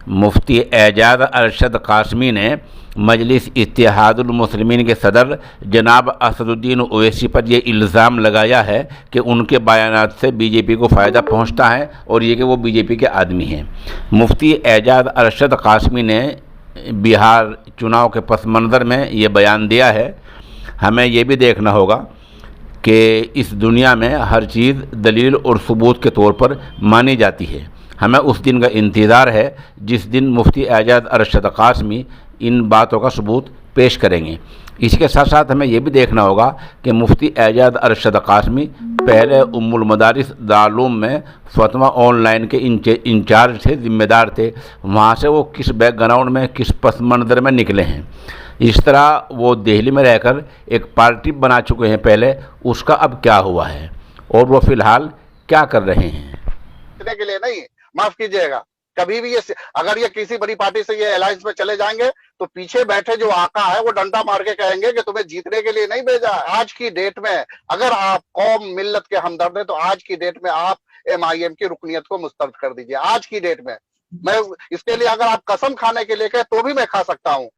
मुफ्ती एजाज अरशद कासमी ने मजलिस इत्तेहादुल मुस्लिमीन के सदर जनाब असदुद्दीन ओवैसी पर यह इल्ज़ाम लगाया है कि उनके बयानात से बीजेपी को फ़ायदा पहुंचता है और ये कि वो बीजेपी के आदमी हैं। मुफ्ती एजाज अरशद कासमी ने बिहार चुनाव के पस मंज़र में ये बयान दिया है। हमें ये भी देखना होगा कि इस दुनिया में हर चीज़ दलील और सबूत के तौर पर मानी जाती है। हमें उस दिन का इंतज़ार है जिस दिन मुफ्ती एजाज अरशद कासमी इन बातों का सबूत पेश करेंगे। इसके साथ साथ हमें यह भी देखना होगा कि मुफ्ती एजाज अरशद कासमी पहले उम्मुल मदारिस दारूम में फतवा ऑनलाइन के इंचार्ज थे, ज़िम्मेदार थे। वहाँ से वो किस बैकग्राउंड में, किस पस मंज़र में निकले हैं। इस तरह वो दिल्ली में रहकर एक पार्टी बना चुके हैं पहले, उसका अब क्या हुआ है और वो फ़िलहाल क्या कर रहे हैं। के लिए नहीं, माफ कीजिएगा, कभी भी ये अगर ये किसी बड़ी पार्टी से ये अलायंस में चले जाएंगे तो पीछे बैठे जो आका है वो डंडा मार के कहेंगे कि तुम्हें जीतने के लिए नहीं भेजा। आज की डेट में अगर आप कौम मिल्लत के हमदर्द हैं तो आज की डेट में आप MIM की रुकनियत को मुस्तरद कर दीजिए। आज की डेट में मैं इसके लिए अगर आप कसम खाने के लिए कहे तो भी मैं खा सकता हूँ।